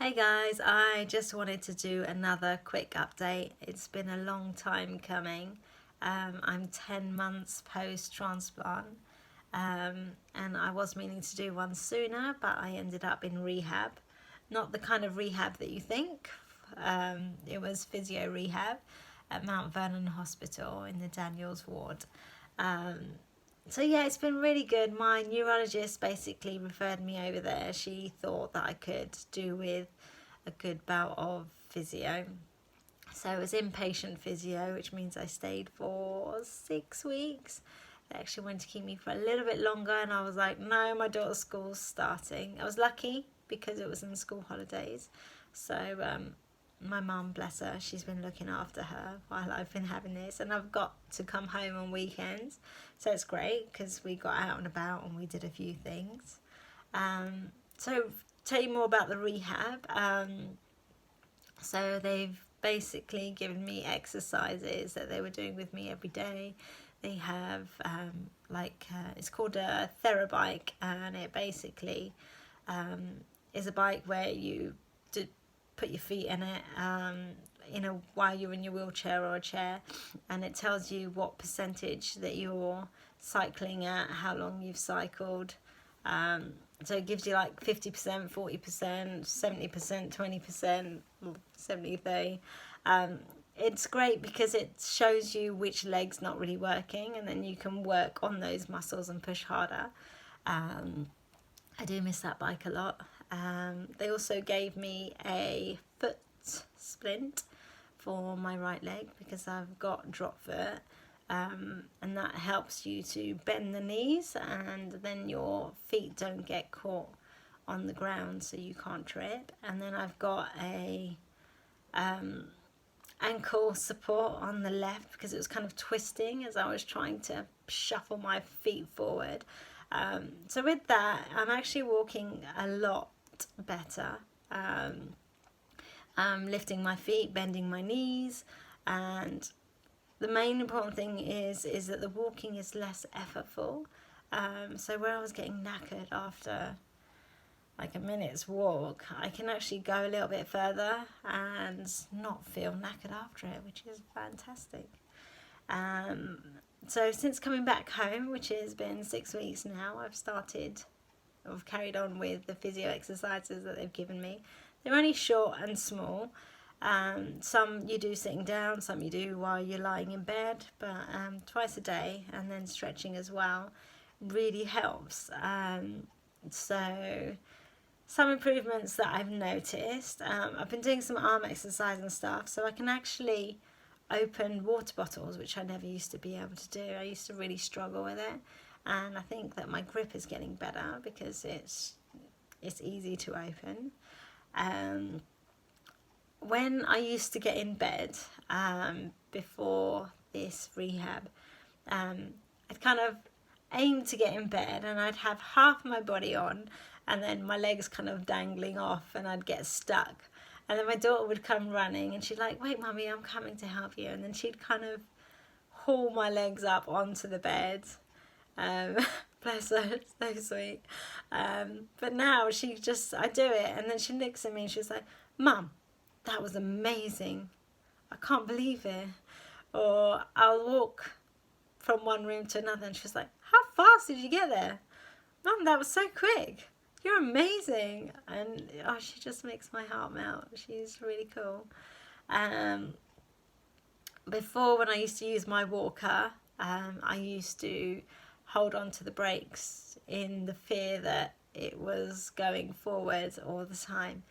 Hey guys, I just wanted to do another quick update. It's been a long time coming. I'm 10 months post-transplant, and I was meaning to do one sooner, but I ended up in rehab. Not the kind of rehab that you think. It was physio rehab at Mount Vernon Hospital in the Daniels ward. Um, so yeah, it's been really good. My neurologist basically referred me over there. She thought that I could do with a good bout of physio. So it was inpatient physio, which means I stayed for 6 weeks. They actually wanted to keep me for a little bit longer, and I was like, no, my daughter's school's starting. I was lucky because it was in school holidays. So my mum, bless her, she's been looking after her while I've been having this, and I've got to come home on weekends. So it's great because we got out and about and we did a few things. So tell you more about the rehab. So they've basically given me exercises that they were doing with me every day. They have it's called a TheraBike, and it basically is a bike where you put your feet in it while you're in your wheelchair or a chair, and it tells you what percentage that you're cycling at, how long you've cycled. So it gives you like 50%, 40%, 70%, 20%, 70-30. It's great because it shows you which leg's not really working, and then you can work on those muscles and push harder. I do miss that bike a lot. They also gave me a foot splint for my right leg because I've got drop foot. And that helps you to bend the knees, and then your feet don't get caught on the ground so you can't trip. And then I've got a ankle support on the left because it was kind of twisting as I was trying to shuffle my feet forward. So with that, I'm actually walking a lot better. Lifting my feet, bending my knees, and the main important thing is that the walking is less effortful. So where I was getting knackered after like a minute's walk, I can actually go a little bit further and not feel knackered after it, which is fantastic. So since coming back home, which has been 6 weeks now, I've carried on with the physio exercises that they've given me. They're only short and small. Some you do sitting down, some you do while you're lying in bed, but twice a day, and then stretching as well really helps. So some improvements that I've noticed, I've been doing some arm exercise and stuff, so I can actually open water bottles, which I never used to be able to do. I used to really struggle with it, and I think that my grip is getting better because it's easy to open. When I used to get in bed before this rehab, I'd kind of aim to get in bed and I'd have half my body on and then my legs kind of dangling off, and I'd get stuck. And then my daughter would come running and she'd like, wait mummy, I'm coming to help you. And then she'd kind of haul my legs up onto the bed. Bless her, so sweet. But now I do it, and then she looks at me and she's like, Mum, that was amazing. I can't believe it. Or I'll walk from one room to another and she's like, how fast did you get there? Mum, that was so quick. You're amazing. And she just makes my heart melt. She's really cool. Before, when I used to use my walker, I used to hold on to the brakes in the fear that it was going forward all the time.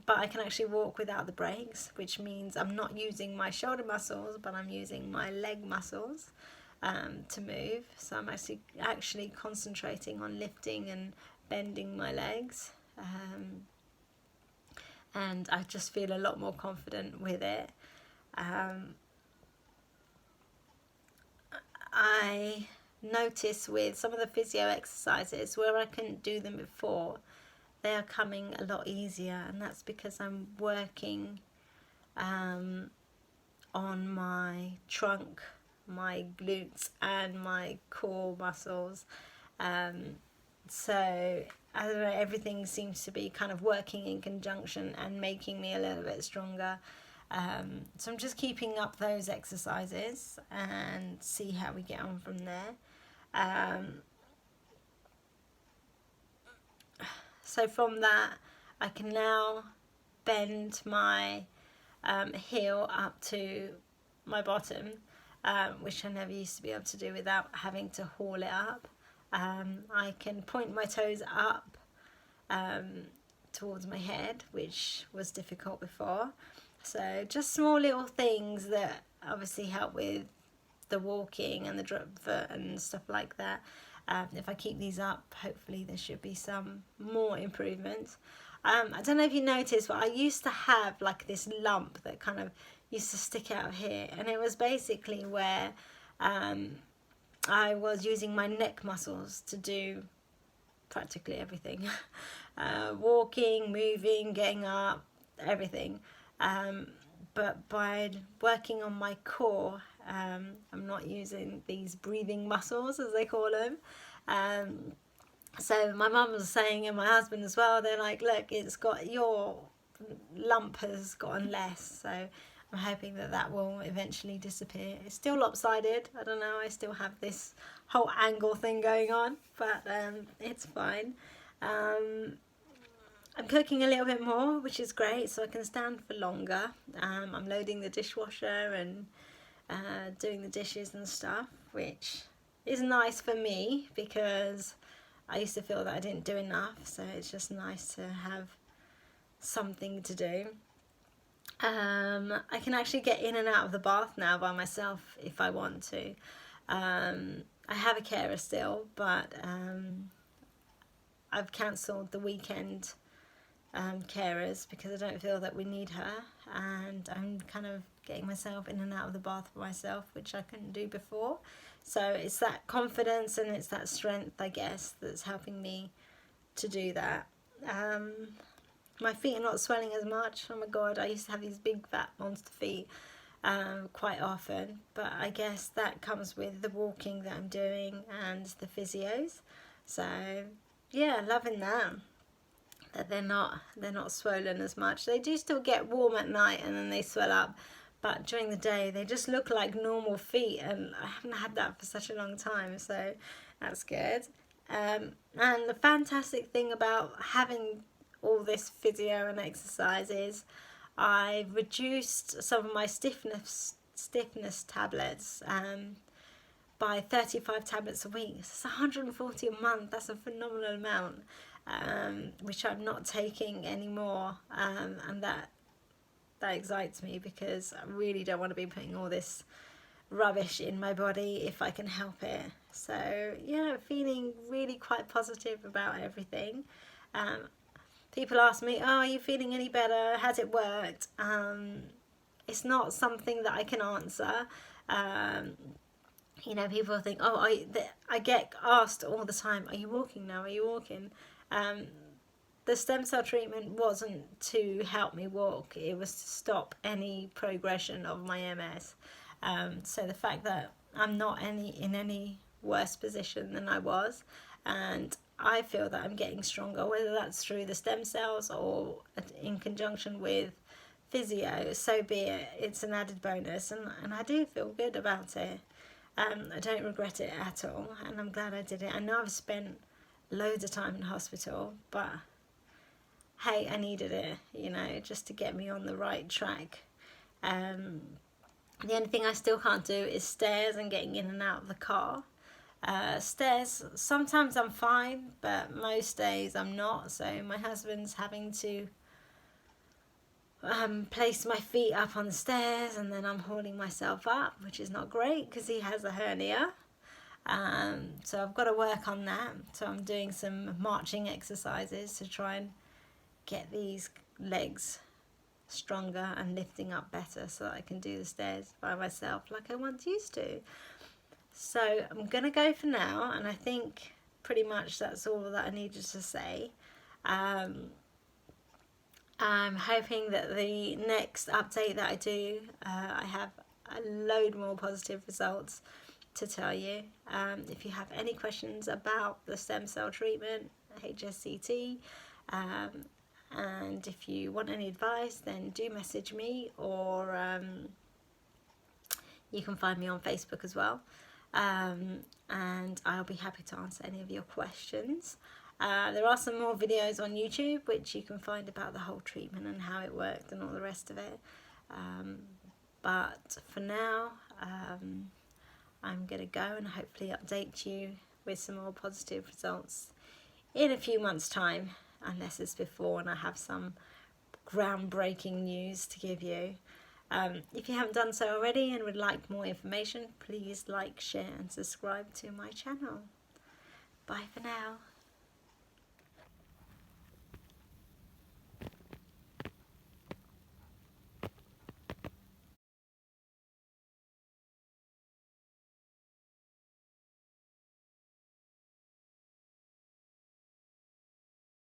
But I can actually walk without the brakes, which means I'm not using my shoulder muscles, but I'm using my leg muscles to move. So I'm actually concentrating on lifting and bending my legs. And I just feel a lot more confident with it. I notice with some of the physio exercises where I couldn't do them before, they are coming a lot easier, and that's because I'm working on my trunk, my glutes and my core muscles. So I don't know, everything seems to be kind of working in conjunction and making me a little bit stronger. So I'm just keeping up those exercises and see how we get on from there. So from that, I can now bend my heel up to my bottom, which I never used to be able to do without having to haul it up. I can point my toes up towards my head, which was difficult before. So just small little things that obviously help with the walking and the drop foot and stuff like that. If I keep these up, hopefully there should be some more improvements. I don't know if you noticed, but I used to have like this lump that kind of used to stick out here, and it was basically where I was using my neck muscles to do practically everything. Walking, moving, getting up, everything. But by working on my core, I'm not using these breathing muscles, as they call them. So my mum was saying, and my husband as well, they're like, look, it's got, your lump has gotten less. So I'm hoping that that will eventually disappear. It's still lopsided. I don't know, I still have this whole angle thing going on, but it's fine. I'm cooking a little bit more, which is great, so I can stand for longer. I'm loading the dishwasher and doing the dishes and stuff, which is nice for me because I used to feel that I didn't do enough, so it's just nice to have something to do. I can actually get in and out of the bath now by myself if I want to. I have a carer still, but I've cancelled the weekend carers because I don't feel that we need her, and I'm kind of getting myself in and out of the bath by myself, which I couldn't do before. So it's that confidence and it's that strength, I guess, that's helping me to do that. My feet are not swelling as much. Oh my god, I used to have these big fat monster feet quite often, but I guess that comes with the walking that I'm doing and the physios. So yeah, loving that they're not swollen as much. They do still get warm at night and then they swell up, but during the day they just look like normal feet, and I haven't had that for such a long time, so that's good. And the fantastic thing about having all this physio and exercise is I've reduced some of my stiffness tablets by 35 tablets a week. It's 140 a month. That's a phenomenal amount, which I'm not taking anymore, and that excites me because I really don't want to be putting all this rubbish in my body if I can help it. So yeah, feeling really quite positive about everything. People ask me, oh, are you feeling any better? Has it worked? It's not something that I can answer. You know, people think, oh, I get asked all the time, are you walking now? Are you walking? The stem cell treatment wasn't to help me walk. It was to stop any progression of my MS. So the fact that I'm not in any worse position than I was, and I feel that I'm getting stronger, whether that's through the stem cells or in conjunction with physio, so be it. It's an added bonus, and I do feel good about it. I don't regret it at all, and I'm glad I did it. I know I've spent loads of time in hospital, but hey, I needed it, you know, just to get me on the right track. The only thing I still can't do is stairs and getting in and out of the car. Stairs, sometimes I'm fine, but most days I'm not, so my husband's having to place my feet up on the stairs, and then I'm hauling myself up, which is not great because he has a hernia. So I've got to work on that. So I'm doing some marching exercises to try and get these legs stronger and lifting up better so that I can do the stairs by myself like I once used to. So I'm going to go for now, and I think pretty much that's all that I needed to say. I'm hoping that the next update that I do, I have a load more positive results, to tell you. If you have any questions about the stem cell treatment, HSCT, and if you want any advice, then do message me, or you can find me on Facebook as well, and I'll be happy to answer any of your questions. There are some more videos on YouTube which you can find about the whole treatment and how it worked and all the rest of it. But for now, I'm going to go and hopefully update you with some more positive results in a few months' time, unless it's before and I have some groundbreaking news to give you. If you haven't done so already and would like more information, please like, share and subscribe to my channel. Bye for now.